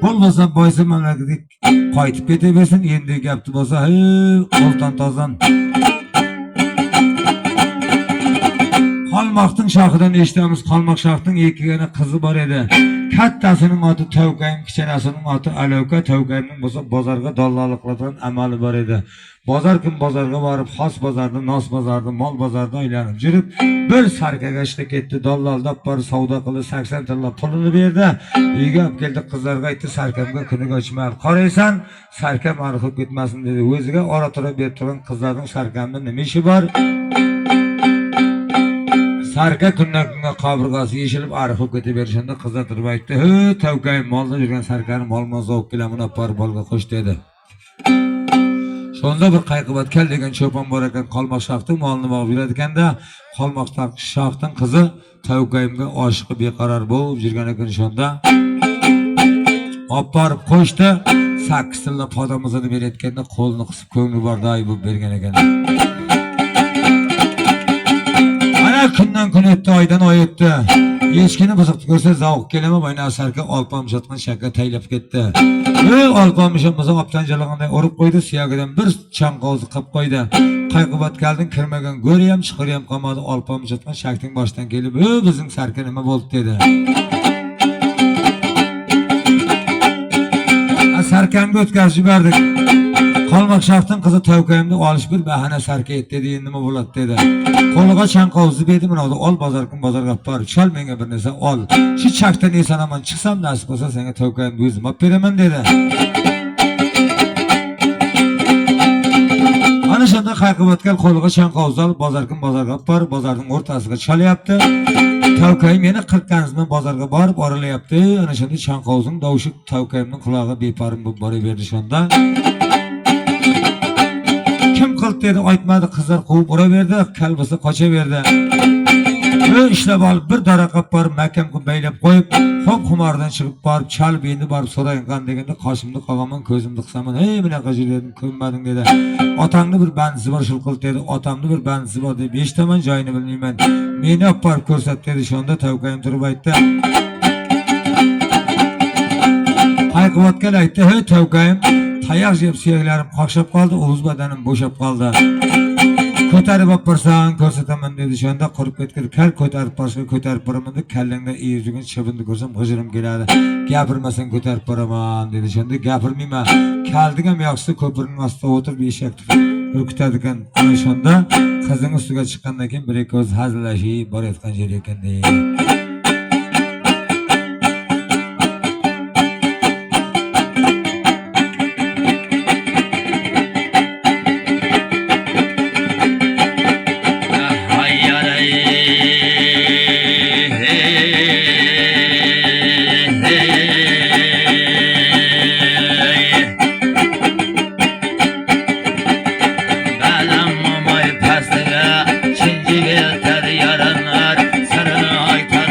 Bo'lmasa boysa mamlakatga qaytib ketaversin. Endi gapti bo'lsa, oltan tozan. Qalmoqning shoxidan eshitamiz. Qalmoq shoxning ikkigina qizi bor edi. Kattasining oti Tavkayim, kichkinasining oti Aloka. Tavkayimning bo'lsa bozorga dallollik qiladigan amali bor edi. Bozor bozorga borib, xos bozorda, nos bozorda, mol bozorda aylanib yurib, bir sarkaga ishda ketdi. Dallolda bor savdo qilib 80 tilla pulini berdi. Uyga olib keldi, qizlarga aytdi, sarkamga kuniga ochmaydi. Qaraysan, sarkam arxib ketmasin dedi. O'ziga ora turib berib turgan qizlarning sarkamda nima ishi bor? Sarka kundan kunga qabirg'asi yeshilib arxib ketaverishanda qizlar turib aytdi, Tavkayim molda yurgan sarkani molma zovq bilan uni olib bolga qo'sh dedi. Sonda bir qayqibat kel degan cho'pon bor ekan, qalmoq shoxning molini bog'ib yuradi ekanda, qalmoq shoxning qizi Tavkayimga oshiqib beqaror bo'lib yurgan ekan. Shonda olib borib qo'shdi, 8 tilla podamizini berayotganda qo'lini qisib ko'ngli borday bo'lib bergan ekan. Kundan kun o'tdi, oydan oy o'tdi. Echkini buzuqni ko'rsa zavq kelama, bayna sarka olpamishotgan shakka taylab ketdi. Olpamishim buzuq optan jalaganday urib qo'ydi, suyagidan bir chanqozni qilib qo'ydi. Qayqibat kelding, kirmagan go'ri ham, chiqiri ham qolmadi. Olpamishotgan shakning boshdan kelib, bizning sarka nima bo'ldi dedi. Sarkamga o'tkazib yubordik. Qalmoq shoxning qizi Tavkayimni olish bir bahana sarka etdi dedi, endi nima bo'ladi dedi. Qo'liga chanqovni berdi, mana ol bozorga olib bor, chol menga bir narsa ol. Shu chakdan esonaman chiqsam nasib bo'lsa senga Tavkayimni o'zim olib beraman dedi. Ana shunda qayqibatga qo'liga chanqovni olib bozorga olib bor, bozorning o'rtasiga cholyapti. Tavkayim yana 40 kanizdan bozorga borib oralayapti. Ana shunda chanqovning tovushi Tavkayimning qulog'iga beparim bo'lib boraverdi. Shunda kim qildi dedi, aytmadi, qizlar quvib uraverdi, kalbasi qochaverdi. Ishlab olib bir daraqa borib makamga baylab qo'yib, xo'p xumordan chiqib borib, chalib endi borib so'ragan deganda qoshimni qog'aman, ko'zimni qissaman, bunaqa jildim, ko'nmading dedi. Otangni bir bandisi bor, shul qildi dedi. Otamni bir bandisi bor deb eshitaman, joyini bilmayman. Meni olib borib ko'rsat dedi. Shunda Tavkayim turib aytdi. Qayqibatga aytdi, Tavkayim, tayoq yeb suyaklarim qoqshab qoldi, o'z badanim bo'shab qoldi. Ko'tarib olib borsan ko'rsataman dedi. Shunda qurib ketgan kal ko'tarib borsa ko'tarib boraman deb kallangda yurgan chibinni ko'rsam g'ijrim keladi. Gapirmasang ko'tarib boraman dedi. Shunda gapirmayman. Kaldiga ham yoqsa ko'pirning ostida o'tirib eshak urkitadi ekan. Ana shunda qizning ustiga chiqqandan keyin bir ikki o'z hazillashib borayotgan yer ekan deydi. Çinci getir yaranlar, sarını aytar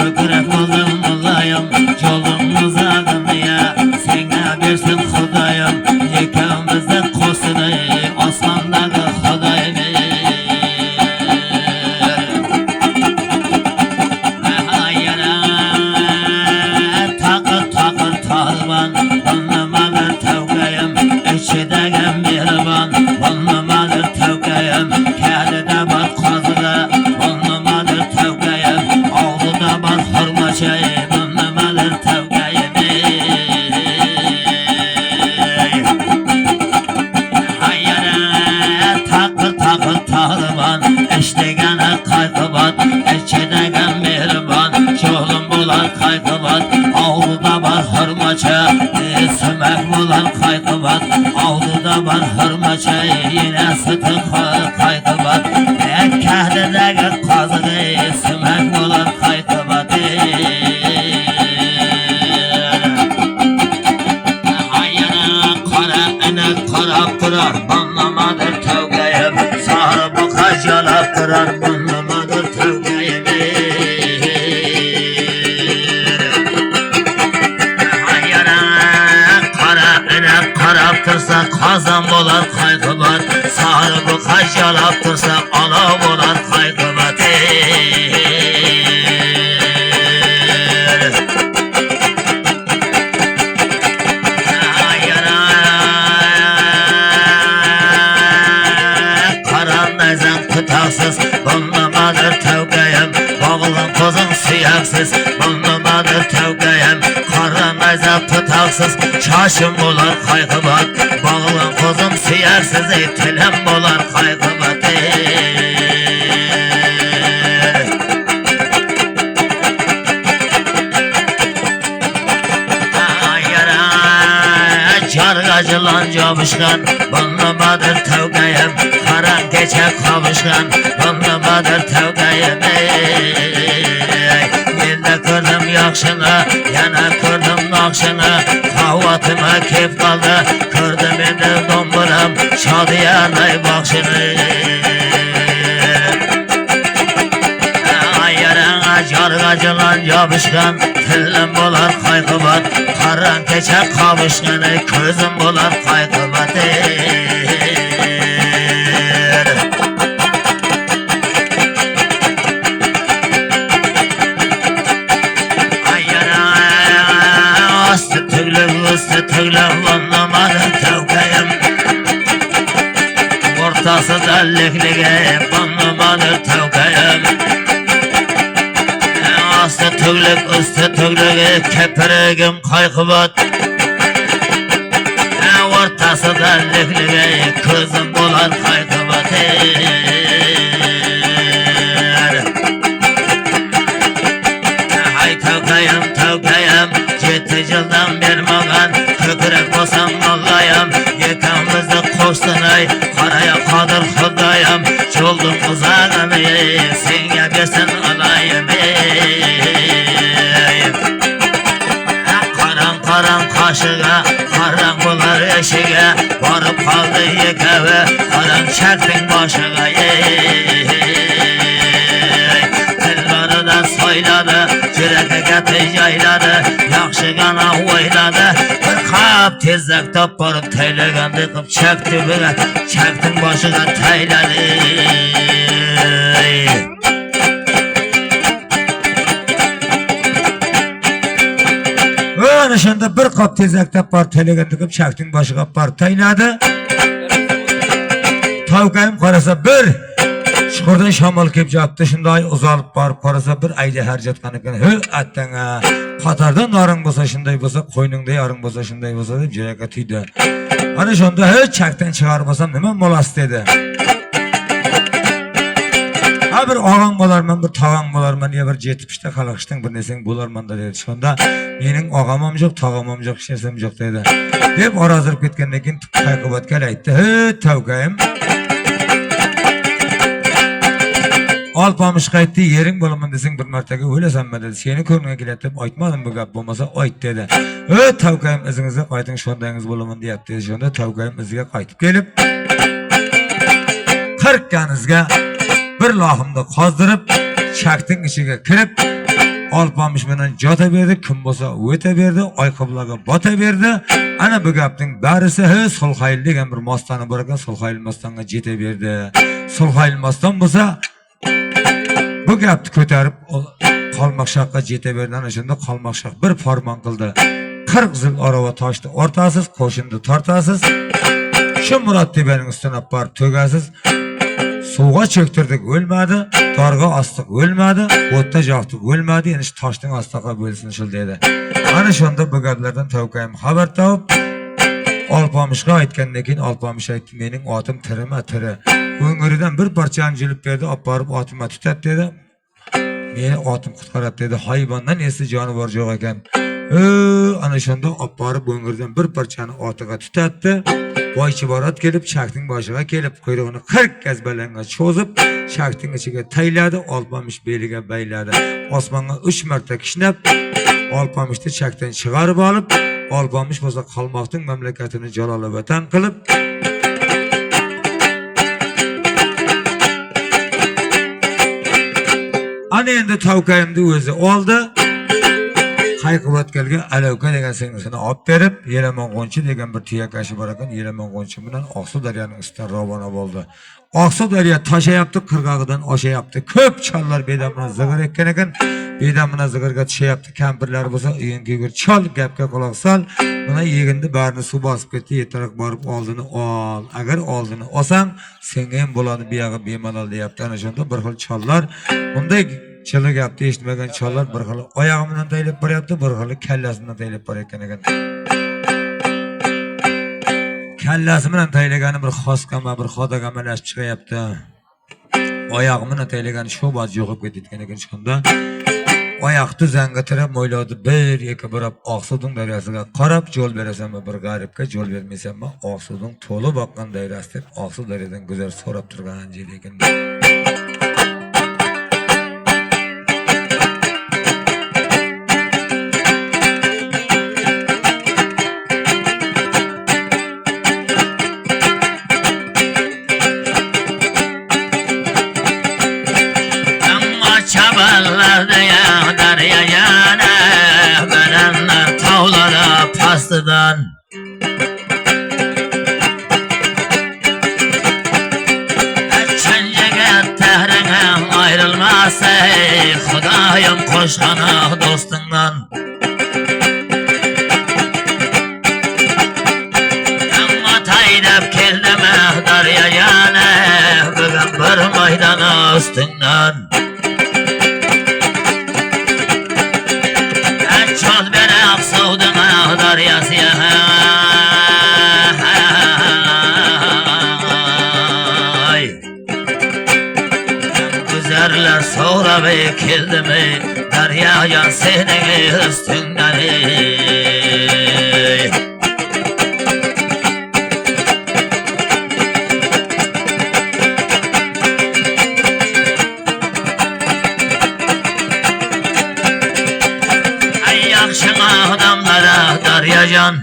kökürek oldum olayım yolun uzağını ya sana versin Xudayım ikimizde kosunu osmandagi Xudayım takır takır tarban anlamadır tevkayım içidagi mehriban anlamadır tevkayım kadide bak kazıda anlamadır tevkayım avluda bak hırmaçayım anlamadır tevkayım hayyara takır takır tarban içtigene kaykıbat içidagi mehriban çoğlum bular kaykıbat avluda var hırmaça sümek bular kaykıbat avluda var hırmaça yine sütü kaykıbat kahdedeki kazığı sümek bular kaykıbat ayına kara enek karab kırar banlamadır tevkayım sarı bu kacalar kırar banlamadır tevkayım Karaptırsa kazan bolar kaygıbat sarı bu kaç yalaptırsa ana bolar kaygıbat karan nezen kıtaksız bunlamadır tevkayım bağlan kozun siyaksız bunlamadır tevkayım karan nezen kıtaksız Çaşım bolar kaygıbat bağlan kozum siyarsız etilim bolar kaygıbat Cargacılan cabışkan bunlamadır tevkayım karan geçe kavuşkan bunlamadır tevkayım Yelde kırdım yakşını yana kırdım nakşını Kahvatıma keyif kaldı kırdım indi domburam şadiyanay bakşını Ayarına cargacılan cabışkan Tillim bolar kaygıbat karan keçe kavuşkanı közüm bolar kaygıbat Üstü tüglüm bunlamadır tevkayım Ortası delliklige bunlamadır tevkayım Astı tüglük üstü tüglüge keperegim kaykıbat Ortası delliklige kızım bolar kaykıbat Hay tevkayım tevkayım Yıldan bir mağan kökürek olsam olayım Yekamizni koştunay Karaya kadır Xudayım Çoldum uzağını Senga bersin alayım Karan karan kaşığa Karan bular eşiğe Varıp kaldı yekevi Karan çektin başığa Dilları da soyladı Cürete geti yayladı Yaxşı qana oyladı Bir qap tezlek tapbarıp teylegan Dikip çekti bire Çektin başıga teyledi Ana şunda bir qap tezlek tapbarıp teylegan Dikip çektin başıga barıp teyledi Tavkayım qarasa bir Çukurdan şamal kep japtı şunday uzalıp barıp qarasa bir ayda harcatkan ekan Hü attanga Qatardan narın bolsa şunday bolsa qo'yningda yarın bolsa şunday bolsa deb yurakka tiydi. Ana şunda hech chakdan chiqarmasam nima molas dedi. Ha bir og'ang bo'larman, bir tog'ang bo'larman, ya bir 70 ta qalaqishdan bir nesing bo'larman dedi. Shunda mening og'amam yo'q, tog'amam yo'q, hech narsam yo'q dedi. Deb orozirib ketgandan keyin Qayqobatga aytdi. "Hey, tavkayim. Alpamış qaytdi, yering bo'laman desang bir martaga o'lasanmi dedi. Seni ko'rganga keladi deb aytmadim, bu gap bo'lmasa ayt dedi. "Ey tavkayim, izingizga qayting, shondangiz bo'laman" deyapti. Shunda tavkayim iziga qaytib kelib 40 kanizga bir lohimni qozdirib, chakning ichiga kirib, Alpamış bilen jata berdi, kim bolsa öte berdi, ayakkabılarga bata berdi. Ana bu gapning barisi Sulhayl degan bir mastani bor ekan, Sulhayl mastanga jete berdi. Sulhayl mastan bolsa bu gapni ko'tarib Qalmoqshoqqa jete berdi. Ana shunda Qalmoqshoq bir farmon qildi. 40 yil arava toshdi, o'rtasiz qo'shinni tortasiz. Shu Murattebaning ustiga borib to'gasiz. Suvga çöktürdük ölmedi, darga astık ölmedi, o'tda jaktık ölmedi, yani şu taştın astıqa bölsün şul dedi. Ana şonda bu gaplardan tavkayım haber tavıp, Alpamışqa aytgandan keyin Alpamış aytdi, mening otim tirima tiri. Öngörüden bir parçani jilib berdi, olib borib otimga tutat dedi. Meni otim qutqaradi dedi. Hayvondan esi jonivor yo'q ekan. Ana shunda olib borib öngörüden bir parçani otiga tutatdi. Boychi borat kelib, shakning boshiga kelib, quyrug'ini 40 kez balanga cho'zib, shakning ichiga tayladi, Alpamış beliga bayladi. Osmonga 3 marta kishnab, Alpamışni shakdan chiqarib olib, Alpamış bo'lsa Qalmoqning mamlakatini jalolobatan qilib, ana endi tavkayimni o'zi oldi. Qayqıvat gelge Alavka degan singlisini olib berib, Yelaman Qo'nchi degan bir tuyakashi bor ekan, Yelaman Qo'nchi bilan Oqsuv daryoning ustidan ravona bo'ldi. Oqsuv daryo toshayapti, qirg'og'idan oshayapti. Ko'p chollar bedamini zig'ir ekkan ekan, bedamini zig'irga tushayapti. Kampirlar bo'lsa, uyinga chol gapga quloq sol. Buna yegindi barini suv bosib ketdi, yetaroq borib oldini ol. Agar oldini olsang, senga ham bo'ladi, bu yog'i bemalol deyapti. Ana shunda bir xil chollar bunday Çılık yaptı, eshitmagan chollar bir xil oyog'idan taylab boryapti, bir xil kallasidan taylab borayotgan ekan. Kallasi bilan taylagani bir xoskama, bir xodagamalash chiqyapti. Oyog'i bilan taylagani shu boz yo'qib ketgan ekan shunda. Oyoqni zangatirib mo'yladi, bir yeka borib Oqsuvning daryosiga qarab yo'l berasanmi, bir g'aribga yo'l bermaysanmi, Oqsuvning to'li boqqan daryasi deb Oqsuv daryodan guzar so'rab turgan jeli ekan. Aslıdan Çencege tehrine ayrılmazsa Xudayım koşana dostundan Amma taydab keldim darya yana Bugün bir maydana üstünden Çol beni Oqsuvdun daryasıya Güzeller soğrab keldim daryayan senin üstünden Daryacan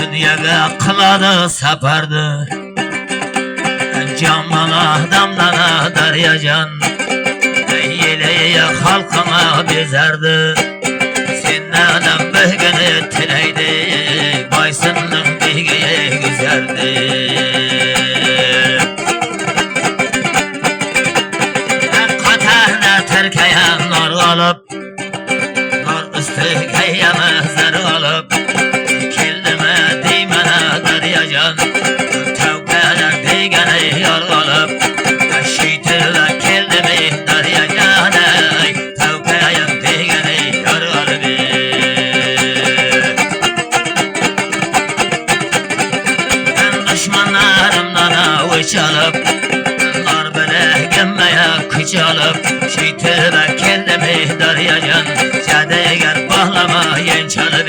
Dünyaga qiladi safardi Jamal adamlara Daryacan Yeleya xalqima bezardi Sendan begini tilaydi Boysunning begiga guzardi Qatarda tirkayan nur olib Nur ustiga yamazlar olib Keldimi deymana Daryajan Tavkalar degani yor olib Shiytirlar keldimi Daryajan Tavkalar degani yor olib Dushmanlarimdan o'ch olib Nar bilagimaya kuch olib Shiytirlar keldimi Daryajan Jadegar bağlama yençalı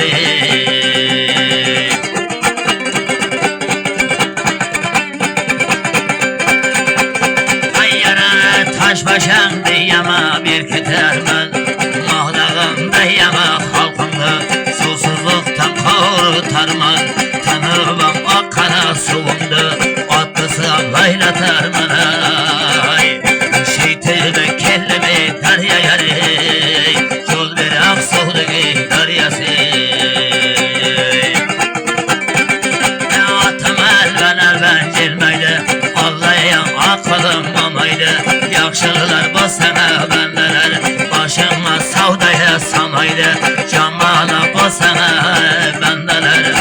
Hayyara taş başan diyama bir ketermen Mahdağım diyama halkımda Susuzluktan kurtarman Tanrıbam akkana suvumda Atlısı laylatarman Şeytime kelleme darya yarı Yaxşılar bolsana bendeler Başıma savdaya samaydı Camala bolsana bendeler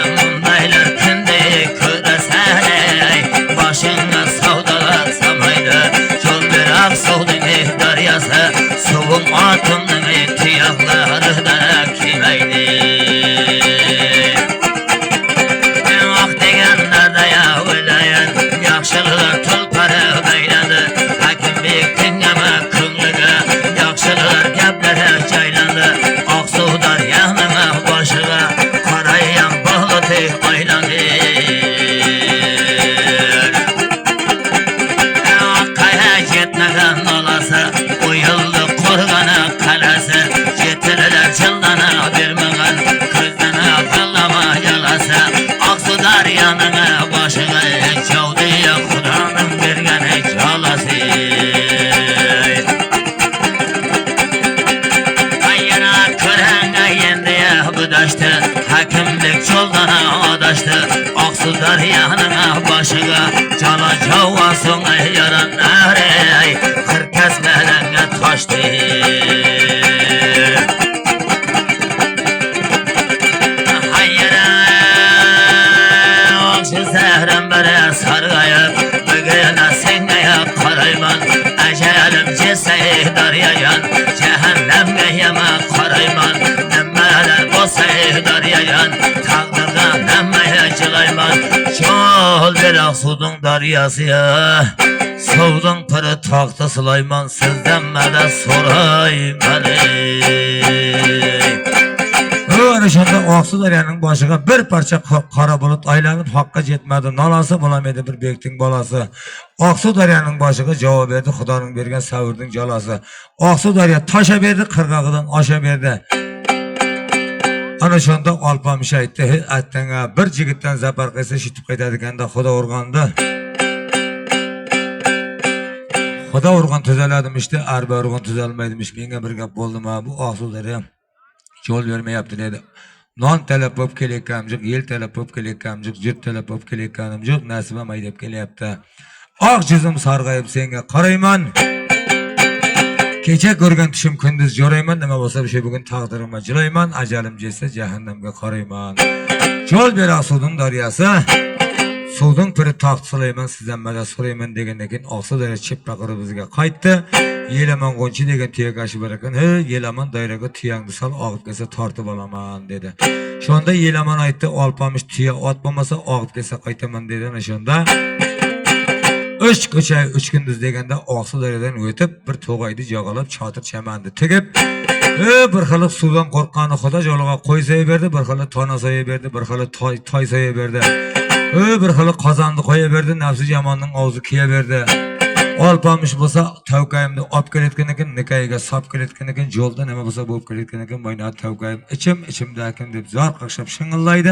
Mundaylar kendi köresen Başına savdalar samaydı Yol bırak savdun deryası Soğum atımın tiyakları da kimeydi Ah degenler de ya öleyen Yaxşılar tulparı beylendi Hakim büyük dinleme kınlığı Yaxşılar geplere caylandı Aksu'dan yanına başıga Karayan bağlıtı aylandı Akkaya gitmeden olası Bu yıldı korgana kalası Getiriler çıldana vermeyen Közden akıllama yalası Aksu'dar yanına başıga Çavdiye Kudanın bergeni çalası Kayına körenge yendiye budaştı Hakimlik çoldana adaştı Aksu'dar yanına başıga Cala cavasın yaran nare Kır kesmelenge taştı Zehrim bere sargayıp Bugüne sengeye karayman Ecelim ceseyi daryayan Cehennemge yeme karayman Nemmeler boseyi daryayan Takdırga nemmeye cilayman Çol bir aksudun daryası ya Soğudun pırı taktı Süleyman Sizden mede sorayım Ana şunda Aksu Daryanın başıga bir parça kara bulut aylanıp hakka jetmedi. Nalası bulamedi bir bektin balası. Aksu Daryanın başıga cevap verdi Xudanın bergen savurdun jalası. Aksu Darya taşa berdi kırgağıdan aşa berdi. Ana şunda Alpamış aytdı. Attanga bir jigitden zapar qilsa shitib qaytadiganda Xudo urganda. Xudo urgan tuzaladimish, arba urgan tuzalmaydimiş. Menga bir gap bo'ldi ma bu Aksu Darya. Yol vermeyaptı dedi. Non talep öp kelekkamcık, yel talep öp kelekkamcık, jürt talep öp kelekkamcık, nasibam aydap kelyapti. Ak yüzüm sargayıp senga qarayman. Kecha ko'rgan tushim kunduz jo'rayman, nima bo'lsa o'sha bugun taqdirimga jilayman, ajalim jetsa jahannamga qarayman. Yo'l ber Aksu'nun daryasi. Suvdun piri taxt Süleyman sizden mada so'rayman degandan keyin Aksu Daryo chepaqiri bizga qaytdi. Yelaman qo'nchi degan tuyagashi bor ekan. Yelaman dayraga tuyangni sal og'ib kelsa tortib olaman dedi. Shunda Yelaman aytdi, Alpamış tuya ot bo'lmasa og'ib kelsa qaytaman dedi. Ana shunda 3 ko'cha 3 kunduz deganda Aksu Daryodan o'tib bir to'g'ayni jog'alab chotir chamanni tegib bir xilib suvdan qo'rqqani Xudo joliga qo'y so'ya berdi, bir xilib tona so'ya berdi, bir xilib toy so'ya berdi. Bir xilib qozonni qo'ya berdi, nafsi jamonning og'zi kiya berdi. Alpamış bo'lsa tavkayimni olib kelayotgan ekan, nikayiga sop kelayotgan ekan, yo'lda nima bo'lsa bo'lib kelayotgan ekan, mayna tavkayim ichimdakim deb zor qaqshab shingillaydi,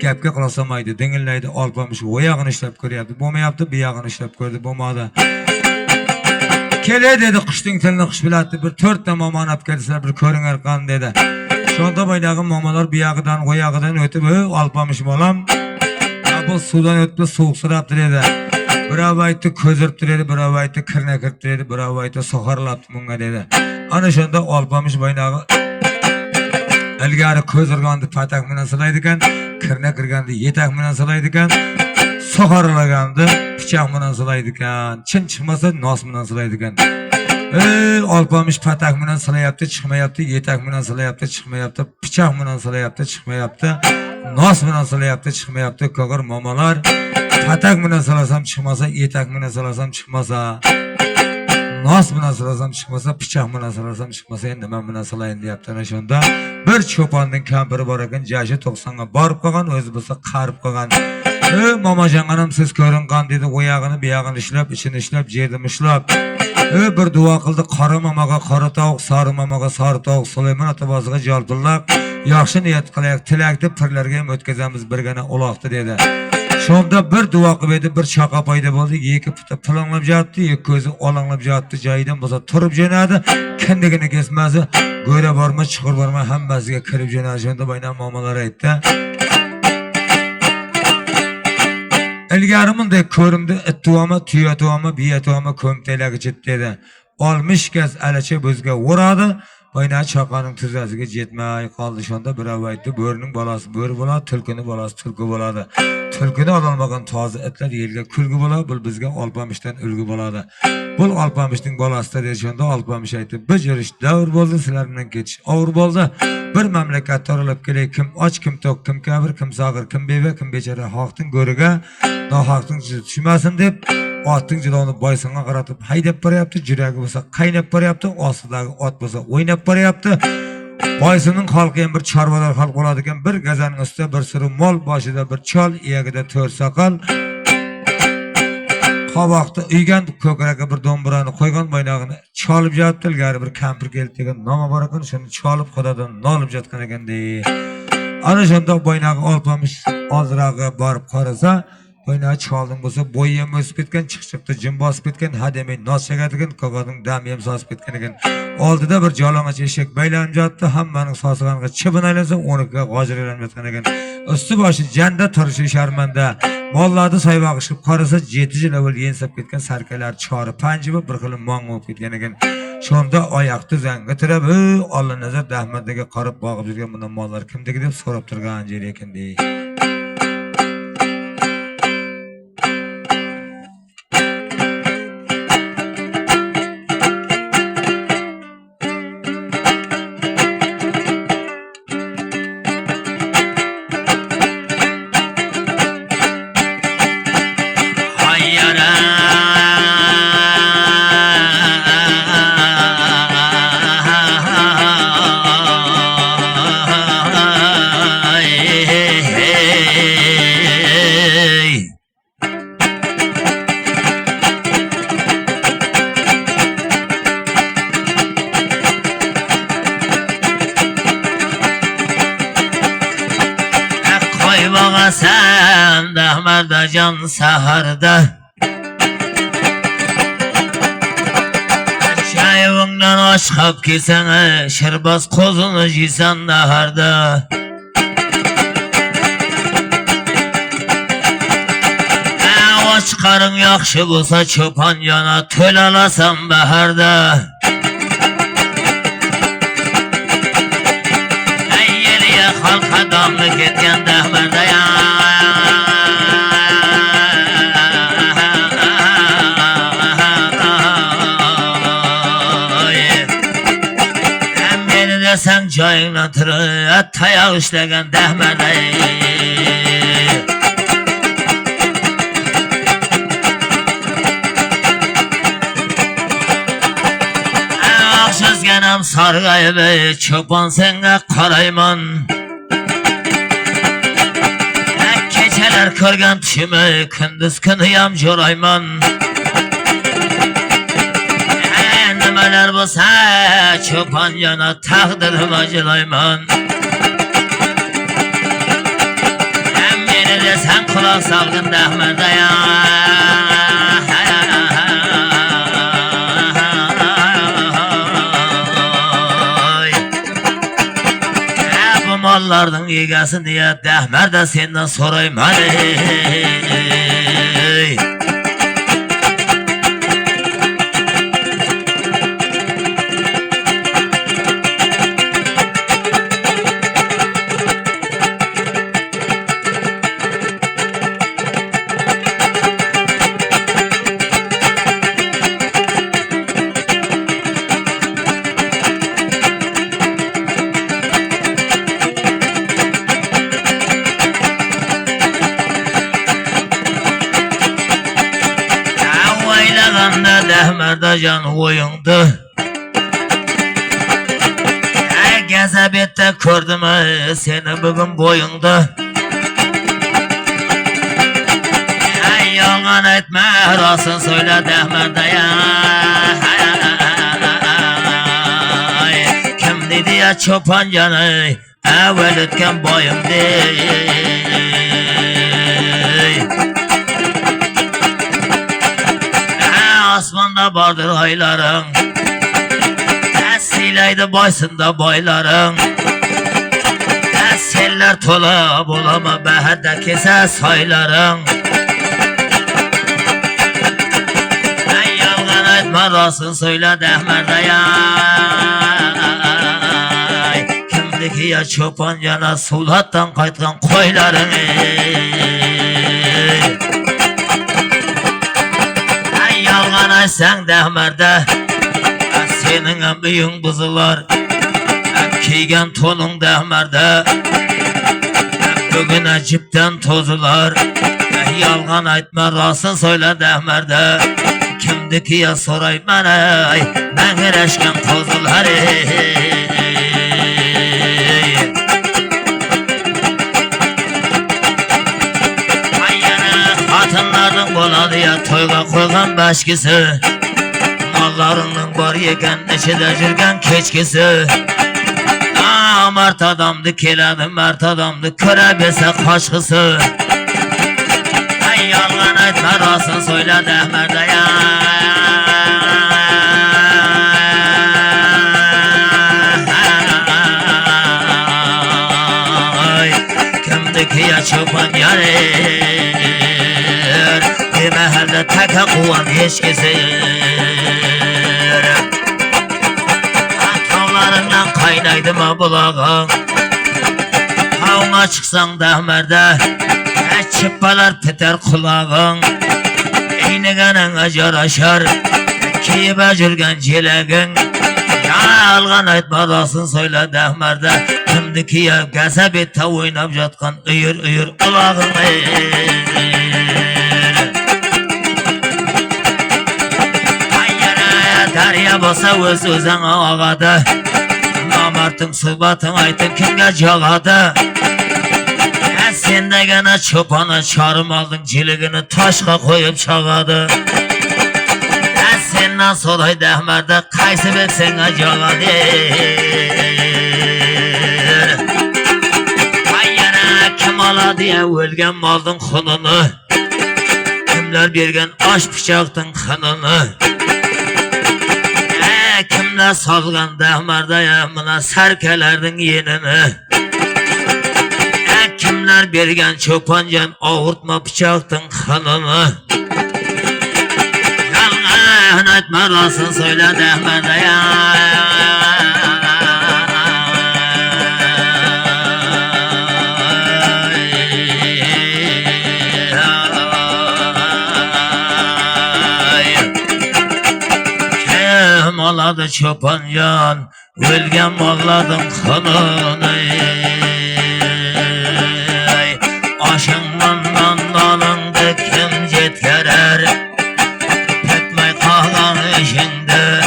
gapga quloq solmaydi, dingillaydi. Alpamış oyog'ini ishlab ko'ryapti, bo'lmayapti, buyog'ini ishlab ko'rdi, bo'lmadi. Kele dedi, qishning tilini qish biladi, bir 4 ta momoni olib kelsalar, bir ko'ringar qan dedi. Shunda boydagi momolar buyog'idan, oyog'idan o'tib, Alpamış bolam, bu suvdan o'tib sovuqsirabdi dedi. Birov aytdi ko'zirib turadi, birov aytdi kirna kirib turadi, birov aytdi so'xarlabdi bunga dedi. Ana shunda Alpamış boynag'i ilgari ko'zirganda patak bilan silaydi ekan, kirna kirganda yetak bilan silaydi ekan, so'xarlaganda pichoq bilan silaydi ekan, chin chiqmasa nos bilan silaydi ekan. Alpamış patak bilan silayapti, chiqmayapti, yetak bilan silayapti, chiqmayapti, pichoq bilan silayapti, chiqmayapti, nos bilan silayapti, chiqmayapti. Ko'g'ir momolar patak bilan silasam chiqmasa, yetak bilan silasam chiqmasa, nos bilan silasam chiqmasa, pichoq bilan silasam chiqmasa, endi nima bilan silayin deyapti. Ana shunda bir cho'ponning kampiri bor ekan, jashi 90 ga borib qolgan, o'zi bo'lsa qarib qolgan. Momajonganim siz ko'ringan dedi, oyog'ini buyog'ini ishlab, ichini ishlab, yerni ishlab. Bir duo qildi, qora momaga qora tovuq, sari momaga sari tovuq, Süleyman otobosiga jalpillab, yaxshi niyat qilaylik, tilakni pirlarga ham o'tkazamiz birgina uloqdi dedi. Shunda bir duo qilib edi, bir chaqa paydo bo'ldi, yeki puta pilanglab jatdi, yek ko'zi olanglab jatdi, joyidan bo'lsa turib jo'nadi, kindigini kesmasi, go'ra borma, chiqir borma, hammasiga kirib jo'nadi. Shunda boynan momalar aytdi. ilgari bunday ko'rimdi ittuvama, tuyatuvama, biyatuvama ko'mtaylarga chetdi. Olmuş kez alacha bizga uradi. Oyna chaqaning tuzasiga jetmay qoldi. Shonda bir avaytdi, bo'rining bolasi bo'ri bo'ladi, tulkining bolasi tulki bo'ladi. Tulkini ololmagan toza itlar yerga kulgi bo'ladi, bu bizga olpamishdan ulgi bo'ladi. Bu olpamishning bolasi dedi, shonda olpamish aytdi, "Bir yurish davr bo'ldi, sizlar bilan ketish og'ir bo'ldi. Bir mamlakatda oralab kelay, kim och, kim tok, kim kabir, kim sag'ir, kim beva, kim bechara xalqning go'riga, nohaqning tushmasin deb otning jiloni boysonga qaratib haydab boryapti, juragi bo'lsa qaynab boryapti, ostidagi ot bo'lsa o'ynab boryapti. Boysoning xalqi ham bir chorvalar xalq bo'ladi ekan, bir gazaning ustida bir suri mol, boshida bir chol, iyagida to'r soqol. Qovoqda uygan ko'kragiga bir do'mbirani qo'ygan, boynog'ini cholib yotdi, ilgari bir kampir keldi degan noma bor ekan, shuni cholib xudodan nolib yotgan ekan dey. Ana shunda boynog'i olpamish ozrog'i borib qarasa, oyna çaldın bolsa boyu ham o'sib ketgan, chiqchiqda jim bosib ketgan, hademay nos chaqadigan, ko'katning dami ham sosib ketgan ekan. Oldida bir jalong'ach eshak baylanib yotdi, hammaning sosiganiga chibin aylansa, o'nikiga g'ojir aylanib yotgan ekan. Usti boshi janda turishi sharmanda. Mollarni soyvoq ishib qarasa, 7 yil avval yensab ketgan sarkalar chori panjiba bir xil mong bo'lib ketgan ekan. Shonda oyoqni zanga tirab, Alloh nazar Ahmadga qarab boqib yurgan bundan mollar kimdagi deb so'rab turgan yer ekan dey. Sen dahmada can saharda Çayvından aşkap kesene Şerbaz kozunu jiysan naharda Oç karın yaxşı bulsa çopan yana Töl alasan baharda Yeliye halka damlı ketken dahmada ya Sen joyingdan turib tayoq ishlagan dahmaday Oqshizganam sarg'ayib cho'pon senga qarayman Kechalar ko'rgan tushimni kunduz kuni ham jo'rayman Nimalar bo'lsa cho'pon yana taqdirima jilayman Meni desang quloq solgin dahmadaya Bu mollarning egasi niya dahmarda sendan so'rayman Dahmarda can o'yingdi Gazabetda ko'rdim seni bugun bo'yingda Yolg'on aytma rostini so'yla dahmarda ya Kim dedi ya cho'pon jani avval o'tgan boyimdi Osmonda bordir oylaring Siylaydi boysunda boylaring Sellar to'la bo'lama bahada kesa soylaring aytma rostun söyle Dehmerdaya. Kimdiki ya çopan yana sulattan qaytgan qoyların. Ay yalgan aysan Dehmerde, senin büyün buzular. Kiygen tonun Dehmerde, bugün acipten tozular. Yalgan aytma rostun söyle Dehmerde. Kimdiki ya soray bana, ben ereşken kozular. Hatınların boladı ya toyga koygan başkisi. Mallarının var yeken neşede jirgen keçkisi. Mart adamdı keledi mert adamdı körebese kaşkısı. Ay yalan aytma rostun söyle Dehmerdaya. Kimdiki ya çoban yarir, bir mehelde teke kuvan eşkisir. Tavlarından kaynaydı mı bulağın, havuna çıksan Dehmerde, çıppalar piter kulağın. Eynigenin acar aşar, kiyibe jirgen jilegin. Yalgan aytma rostun söyle Dehmerde. Kimdiki ya gazabitte oynap jatkan uyur uyur kulağın. Darya bolsa öz özüň agady, namartyň sybatyň aytyp kimge jagady. Sen de gene çopana çarım aldın, ciligini taşka koyup çağadı. Sen nasıl olay Dehmerde, kaysı bek sene jagadı. Hayyana kim ala diye ölgen maldın xununu, kimler bergen aş bıçaktın xınını. Kimler salgan Dehmerdaya mına serkelerdin yenini. Kimler bergen çopancan ağırtma bıçaktın xınını. Yalgan aytma rostun söyle Dehmerdaya. Kim aladı çopancan, ölgen malladın xınını. Aşınmandan alındı kim jetkerer, petmay kalgan işinde,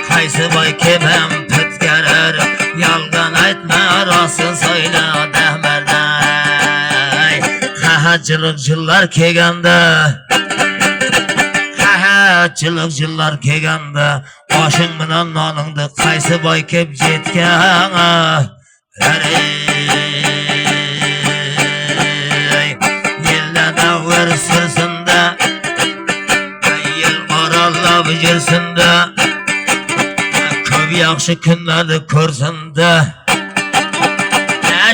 kaysı bay kebem petkerer. Yalgan aytma rostun söyle Dehmerde. Kahatçılık jıllar keganda, kahatçılık jıllar keganda, aşınmadan alındı kaysı bay keb jetkerer. Sırsında, yıl arallab jirsinde, köp yaxşı günlerde körsünde.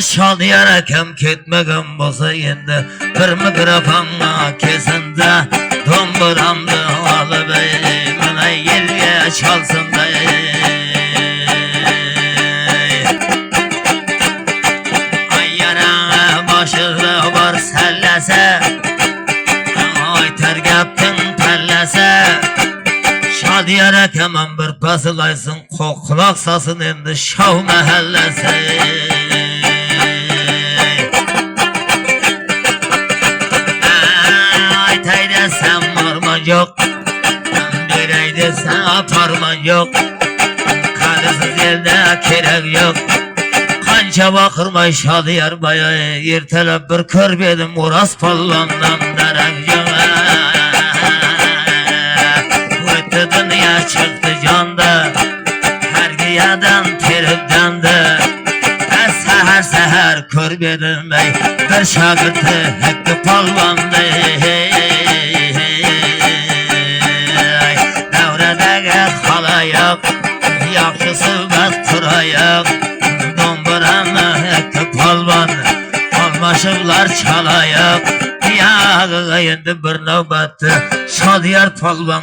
Şadiyara kem ketmegen bolsa endi, bir mikrofonna kesinde, domburamdı alıp mına yelge çalsında. Ayyana başıda var sellese, Şadiyara keman bir pasılaysın, kulak sasın endi şav mahallesi. Aytay desem varman yok, birey desem aparman yok. Kadısız elde kerek yok, kança bakırmay Şadiyar baya. Ertelep bir körbedim uras pallandan derek yok. Dünya çıktı canda, her giyadan teripten de. Seher seher körbedim bey, bir şagirti hekti palvandı. Devredeki halayak, yakşısı bet kurayak. Domburanı hekti palvan, almaşıklar çalayak. Yağı indi bir nöbette Şadiyar palvan